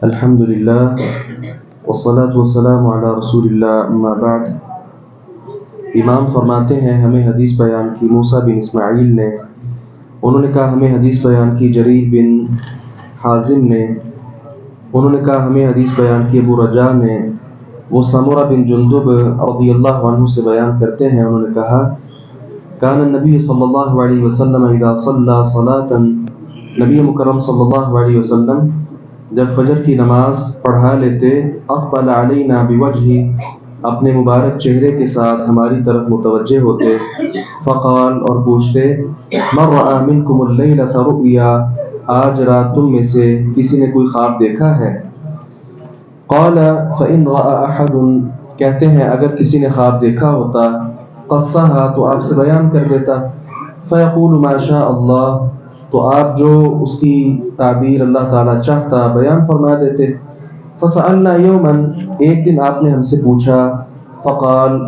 الحمدللہ والصلاة والسلام علی رسول اللہ اما بعد۔ امام فرماتے ہیں ہمیں حدیث بیان کی موسیٰ بن اسماعیل نے، انہوں نے کہا ہمیں حدیث بیان کی جریر بن حازم نے، انہوں نے کہا ہمیں حدیث بیان کی ابو رجاء نے، وہ سمرہ بن جندب رضی اللہ عنہ سے بیان کرتے ہیں، انہوں نے کہا کان النبی صلی اللہ علیہ وسلم اذا صلی صلاۃ، نبی مکرم صلی اللہ علیہ وسلم جب فجر کی نماز پڑھا لیتے، اقبل علینا بوجہہ، اپنے مبارک چہرے کے ساتھ ہماری طرف متوجہ ہوتے، فقال، اور پوچھتے، من رأى منکم اللیلۃ رؤیا، آج رات تم میں سے کسی نے کوئی خواب دیکھا ہے؟ قال فإن رأى أحد، کہتے ہیں اگر کسی نے خواب دیکھا ہوتا، قصھا، تو آپ سے بیان کر دیتا، فیقول ما شاء اللہ، تو آپ جو اس کی تعبیر اللہ تعالیٰ چاہتا بیان فرما دیتے۔ فسألنا یوما، ایک دن آپ نے ہم سے پوچھا، فقال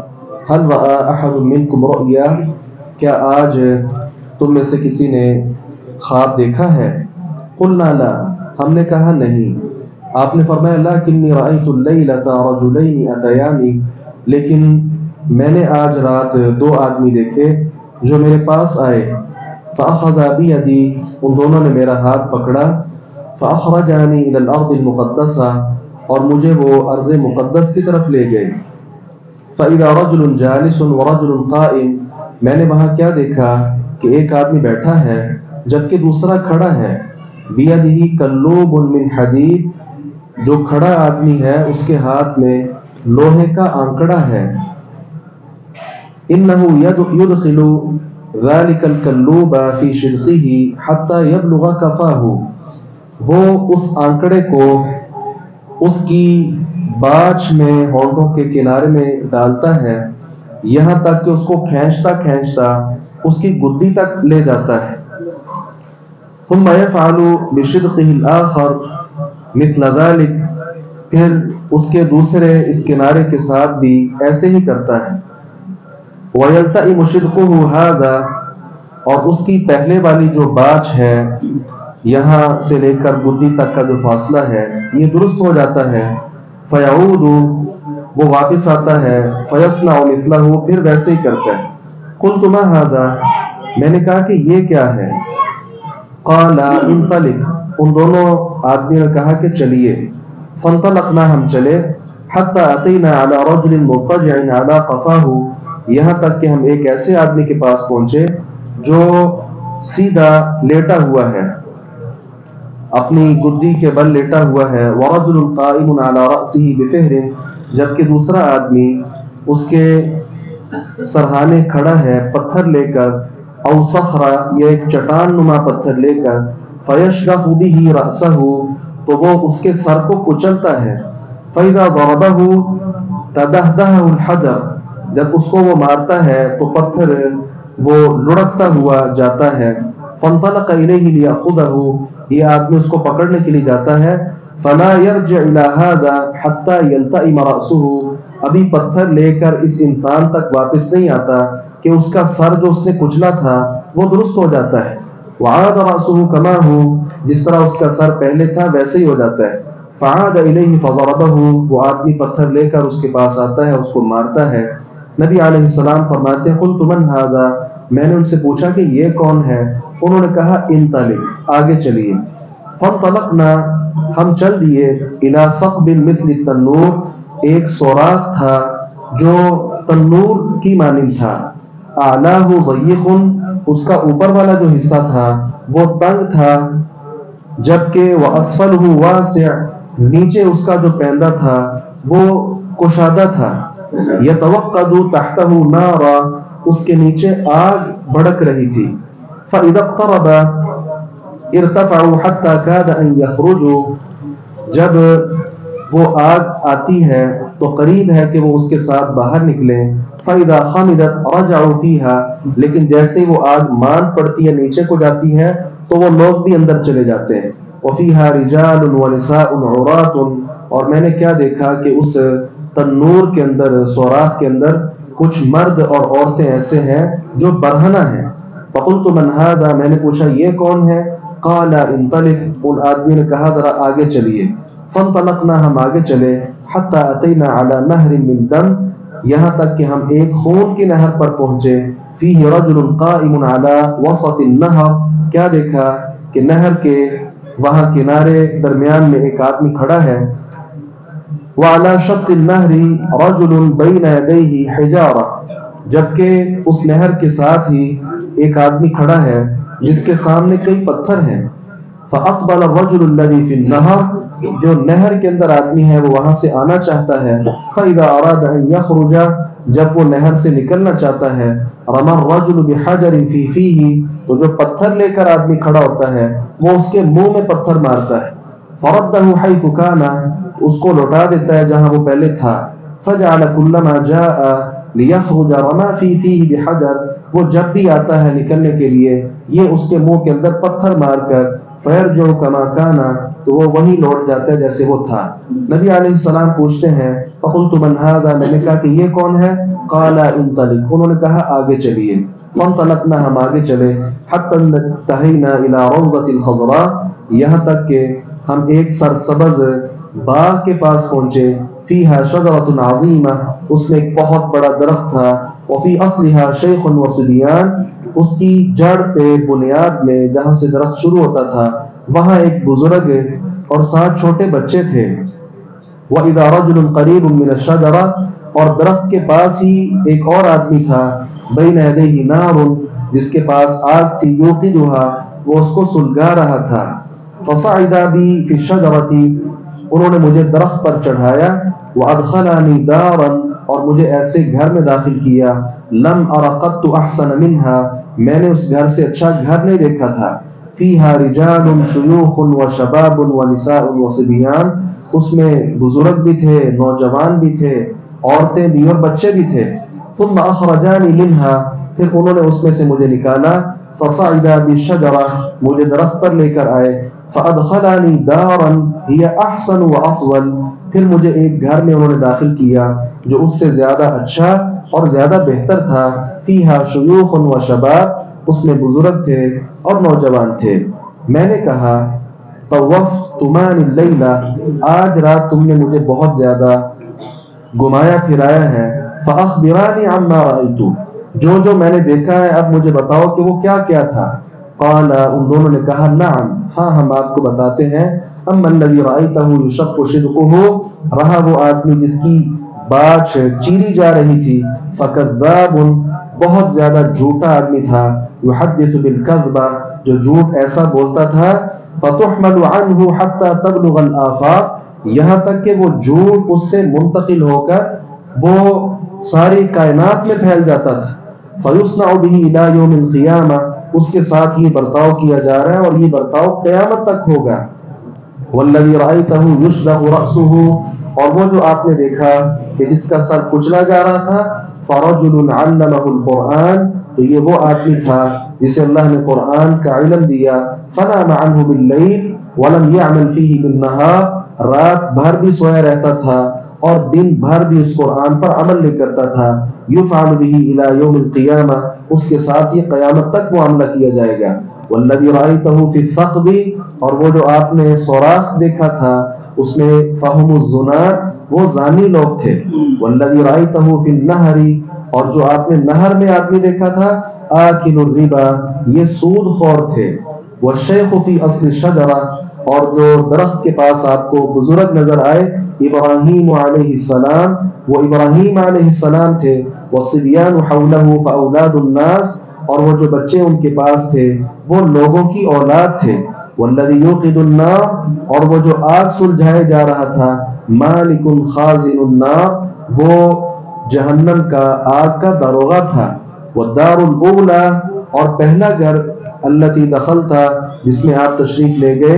هل رأى أحد منکم رؤیا، کیا آج تم میں سے کسی نے خواب دیکھا ہے؟ قلنا لا، ہم نے کہا نہیں۔ آپ نے فرمایا لکنی رأیت اللیلۃ رجلین اتیانی، لیکن میں نے آج رات دو آدمی دیکھے جو میرے پاس آئے، فأخذا بیدی، ان دونوں نے میرا ہاتھ پکڑا، فأخرجانی الی الارض المقدسہ، اور مجھے وہ ارض مقدس کی طرف لے گئے۔ فإذا رجل جالس ورجل قائم، میں نے وہاں کیا دیکھا کہ ایک آدمی بیٹھا ہے جبکہ دوسرا کھڑا ہے، بیدہ کلوب من حدید، جو کھڑا آدمی ہے اس کے ہاتھ میں لوہے کا آنکڑا ہے، انہ یدخل ذلک الکلوب فی شدقہ حتی یبلغ کفاہ، وہ اس آنکڑے کو اس کی باچھ میں، ہونٹوں کے کنارے میں ڈالتا ہے، یہاں تک کہ اس کو کھینچتا کھینچتا اس کی گدی تک لے جاتا ہے۔ ثم یفعل بشدقہ الآخر مثل ذلك، پھر اس کے دوسرے اس کنارے کے ساتھ بھی ایسے ہی کرتا ہے۔ وَيَلْتَئِمُ شِدْقُهُ هَذَا، اور اس کی پہلے والی جو باچھ ہے، یہاں سے لے کر گدی تک کا جو فاصلہ ہے، یہ درست ہو جاتا ہے۔ فَيَعُودُ، وہ واپس آتا ہے، فَيَصْنَعُ مِثْلَهُ، پھر ویسے ہی کرتا ہے۔ قُلْتُ مَا هَذَا، میں نے کہا کہ یہ کیا ہے؟ قَالَ انطلق، ان دونوں آدمیوں نے کہا کہ چلیے۔ فانطلقنا، ہم چلے، حتی اتینا علی رجل مضطجع علی قفاہ، یہاں تک کہ ہم ایک ایسے آدمی کے پاس پہنچے جو سیدھا لیٹا ہوا ہے، اپنی گدی کے بل لیٹا ہوا ہے، ورجل قائم علی رأسہ بفہر، جبکہ دوسرا آدمی اس کے سرہانے کھڑا ہے پتھر لے کر، او صخرہ، یہ ایک چٹان نما پتھر لے کر، فیشرف بہ رأسہ، تو وہ اس کے سر کو کچلتا ہے، فإذا ضربہ تدہدہ الحجر، جب اس کو وہ مارتا ہے تو پتھر وہ لڑکتا ہوا جاتا ہے، فانطلق الیہ لیأخذہ، یہ آدمی اس کو پکڑنے کے لیے جاتا ہے، فلا یرجع الی ھذا حتی یلتئم رأسہ، ابھی پتھر لے کر اس انسان تک واپس نہیں آتا کہ اس کا سر جو اس نے کچلا تھا وہ درست ہو جاتا ہے۔ وعاد رأسہ کما ہو، جس طرح اس کا سر پہلے تھا ویسے ہی ہو جاتا ہے۔ فعاد الیہ فضربہ، وہ آدمی پتھر لے کر اس کے پاس آتا ہے، اس کو مارتا ہے۔ نبی علیہ السلام فرماتے ہیں قلت من ھذا، میں نے ان سے پوچھا کہ یہ کون ہے؟ انہوں نے کہا انطلق، آگے چلیے۔ فانطلقنا، ہم چل دیے، الی ثقب مثل التنور، ایک سوراخ تھا جو تنور کی مانند تھا، اعلاہ ضیق، اس کا اوپر والا جو حصہ تھا وہ تنگ تھا، جبکہ واسفلہ واسع، نیچے اس کا جو پیندہ تھا وہ کشادہ تھا، یتوقد تحتہ نارا، اس کے نیچے آگ بھڑک رہی تھی، فاذا اقترب ارتفعوا حتى كاد ان يخرجوا، جب وہ آگ آتی ہے تو قریب ہے کہ وہ اس کے ساتھ باہر نکلیں، فاذا خمدت رجعوا فيها، لیکن جیسے ہی وہ آگ مان پڑتی ہے، نیچے کو جاتی ہے، تو وہ لوگ بھی اندر چلے جاتے ہیں۔ وفيها رجال ونساء عراة، اور میں نے کیا دیکھا کہ اس تنور کے اندر، سوراخ کے اندر کچھ مرد اور عورتیں ایسے ہیں جو برہنہ ہیں۔ فقلت من ھذا، میں نے پوچھا یہ کون ہے؟ قال انطلق، ان آدمی نے کہا ذرا آگے چلیے. فانطلقنا، ہم آگے چلے. حتی اتینا علی نہر من دم، یہاں تک کہ ہم ایک خون کی نہر پر پہنچے. فیہ رجل قائم علی وسط النہر، کیا دیکھا کہ نہر کے وہاں کنارے درمیان میں ایک آدمی کھڑا ہے. وعلی شط النہر رجل بین یدیہ حجارہ، جبکہ اس نہر کے ساتھ ہی ایک آدمی کھڑا ہے جس کے سامنے کئی پتھر ہیں. فاقبل الرجل الذی فی النہر، جو نہر کے اندر آدمی ہے وہ وہاں سے آنا چاہتا ہے. فاذا اراد ان یخرج، جب وہ نہر سے نکلنا چاہتا ہے. رمى الرجل بحجر فی فیہ، تو جو پتھر لے کر آدمی کھڑا ہوتا ہے وہ اس کے منہ میں پتھر مارتا ہے. فردہ حیث کان، اس کو لوٹا دیتا ہے جہاں وہ پہلے تھا. فجعل كلما جاء لیخرج رمى فی فیہ بحجر، وہ جب بھی آتا ہے نکلنے کے لیے یہ اس کے منہ کے اندر پتھر مار کر. فیرجع کما کان، تو وہ وہی لوٹ جاتا ہے جیسے وہ تھا. نبی علیہ السلام پوچھتے ہیں فقلت من هذا، میں نے کہا کہ یہ کون ہے. قال انطلق، انہوں نے کہا آگے چلیے. فانطلقنا، ہم آگے چلے. حتی انتہینا الی روضۃ الخضراء، یہاں تک کہ ہم ایک سرسبز باغ کے پاس پہنچے. فیہا شجرۃ عظیمہ، اس میں ایک بہت بڑا درخت تھا. وفی اصلہا شیخ وصبیان، اس کی جڑ پہ بنیاد میں جہاں سے درخت شروع ہوتا تھا وہاں ایک بزرگ اور 7 چھوٹے بچے تھے. وَإِذَا رَجُلٌ قَرِيبٌ مِّنَ الشَّجَرَةِ، اور درخت کے پاس ہی ایک اور آدمی تھا. بَيْنَ يَدَيْهِ نَارٌ، جس کے پاس آگ تھی. يُوقِدُهَا، وہ اس کو سلگا رہا تھا. فَصَعِدَ بِي فِي الشَّجَرَةِ، انہوں نے مجھے درخت پر چڑھایا. وَأَدْخَلَنِي دَارًا، اور مجھے ایسے گھر میں داخل کیا. لم ار قط احسن منها، میں نے اس گھر سے اچھا گھر نہیں دیکھا تھا. فیہا رجال شیوخ وشباب ونساء وصبیان، اس میں بزرگ بھی تھے، نوجوان بھی تھے، عورتیں بھی اور بچے بھی تھے. ثم اخرجانی منها، پھر انہوں نے اس میں سے مجھے نکالا. فصعدا بالشجرہ، مجھے درخت پر لے کر آئے. فادخلانی دارا ہی احسن وافضل، پھر مجھے ایک گھر میں انہوں نے داخل کیا جو اس سے زیادہ اچھا اور زیادہ بہتر تھا. فیہا شیوخ و شباب، اس میں بزرگ تھے اور نوجوان تھے. میں نے کہا طوفتمان اللیلہ، آج رات تم نے مجھے بہت زیادہ گھمایا پھرایا ہے. فاخبرانی عما رأیت، جو میں نے دیکھا ہے اب مجھے بتاؤ کہ وہ کیا کیا تھا. قال، ان دونوں نے کہا نعم، ہاں ہم آپ کو بتاتے ہیں. اما الذی رأیتہ یشق شدقہ، رہا وہ آدمی جس کی باچ چیری جا رہی تھی. فکذاب، بہت زیادہ جھوٹا آدمی تھا. یحدث بالکذب، جو جھوٹ ایسا بولتا تھا. فتحمل عنہ حتی تبلغ الآفاق، یہاں تک کہ وہ جھوٹ اس سے منتقل ہو کر وہ ساری کائنات میں پھیل جاتا تھا. فیصنع به الی یوم القیامہ، اس کے ساتھ یہ برتاؤ کیا جا رہا ہے اور یہ برتاؤ قیامت تک ہوگا. والذی رأیتہ یشدغ رأسہ، اور وہ جو آپ نے دیکھا کہ جس کا سر کچلا جا رہا تھا. فرجل علمہ القرآن، تو یہ وہ آدمی تھا جسے اللہ نے قرآن کا علم دیا. فنام عنہ باللیل ولم یعمل فیہ بالنہار، رات بھر بھی سویا رہتا تھا اور دن بھر بھی اس قرآن پر عمل نہیں کرتا تھا. یفعل به الی یوم القیامہ، اس کے ساتھ یہ قیامت تک معاملہ کیا جائے گا. والذی رأیتہ فی الثقب، اور وہ جو آپ نے سوراخ دیکھا تھا اس میں فہم الزنات، وہ زانی لوگ تھے. والذی رأیتہ فی النہر، اور جو آپ نے نہر میں آدمی دیکھا تھا آکل الربا، یہ سود خور تھے. والشیخ فی اصل الشجرہ، اور جو درخت کے پاس آپ کو بزرگ نظر آئے ابراہیم علیہ السلام، وہ ابراہیم علیہ السلام تھے. والصبیان حولہ فاولاد الناس، اور وہ جو بچے ان کے پاس تھے وہ لوگوں کی اولاد تھے. والذی یوقد النار، اور وہ جو آگ سلجھائے جا رہا تھا. مالک خازن النار، وہ جہنم کا آگ کا داروغہ تھا. والدار الاولی، اور پہلا گھر التی دخلتا، جس میں آپ تشریف لے گئے.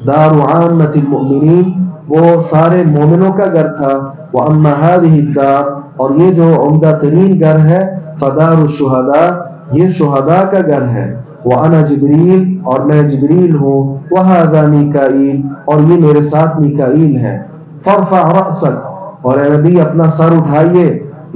دار عامۃ المؤمنین، وہ سارے مومنوں کا گھر تھا. واما هذه الدار، اور یہ جو عمدہ ترین گھر ہے. فدار الشہداء، یہ شہداء کا گھر ہے. وانا جبریل، اور میں جبریل ہوں. وهذا میکائیل، اور یہ میرے ساتھ میکائیل ہے. فرفع رأسک، اور اے نبی اپنا سر اٹھائیے.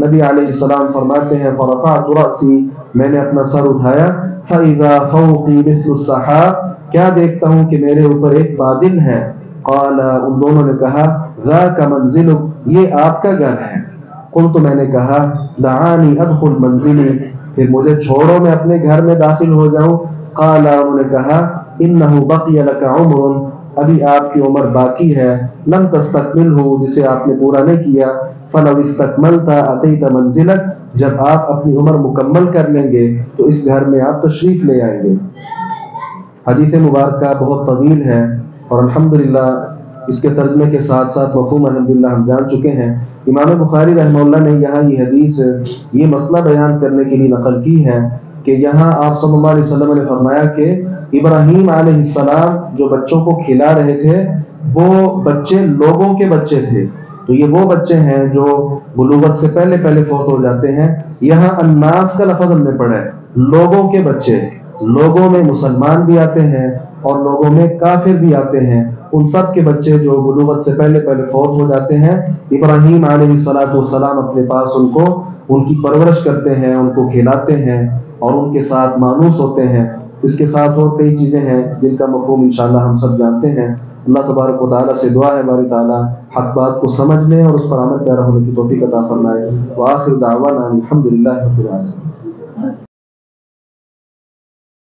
نبی علیہ السلام فرماتے ہیں فرفعت رأسی، میں نے اپنا سر اٹھایا. فإذا فوقی مثل السحاب، کیا دیکھتا ہوں کہ میرے اوپر ایک بادل ہے. قال ان دونوں نے کہا ذاک منزلک یہ آپ کا گھر ہے. قلت میں نے کہا دعانی ادخل منزلی پھر مجھے چھوڑو میں اپنے گھر میں داخل ہو جاؤں. قال انہوں نے کہا انہ بقی لک عمر ابھی آپ کی عمر باقی ہے لم تستکملہ جسے آپ نے پورا نہیں کیا. فلو استکملت اتیت منزلک جب آپ اپنی عمر مکمل کر لیں گے تو اس گھر میں آپ تشریف لے آئیں گے. حدیث مبارکہ بہت طویل ہے اور الحمدللہ اس کے ترجمے کے ساتھ ساتھ مفہوم الحمدللہ ہم جان چکے ہیں. امام بخاری رحمہ اللہ نے یہاں یہ حدیث یہ مسئلہ بیان کرنے کے لیے نقل کی ہے کہ یہاں آپ صلی اللہ علیہ وسلم نے فرمایا کہ ابراہیم علیہ السلام جو بچوں کو کھلا رہے تھے وہ بچے لوگوں کے بچے تھے. تو یہ وہ بچے ہیں جو بلوغت سے پہلے پہلے فوت ہو جاتے ہیں. یہاں الناس کا لفظ ہم نے پڑھا ہے, لوگوں کے بچے. لوگوں میں مسلمان بھی آتے ہیں اور لوگوں میں کافر بھی آتے ہیں. ان سب کے بچے جو بلوغت سے پہلے پہلے فوت ہو جاتے ہیں, ابراہیم علیہ السلام اپنے پاس ان کی پرورش کرتے ہیں, ان کو کھلاتے ہیں اور ان کے ساتھ مانوس ہوتے ہیں. اس کے ساتھ اور کئی چیزیں ہیں جن کا مفہوم انشاءاللہ ہم سب جانتے ہیں. اللہ تبارک و تعالیٰ سے دعا ہے باری تعالیٰ حق بات کو سمجھنے اور اس پر عمل پیرا ہونے کی توفیق عطا فرمائے. وآخر دعوانا الحمدللہ رب العالمین.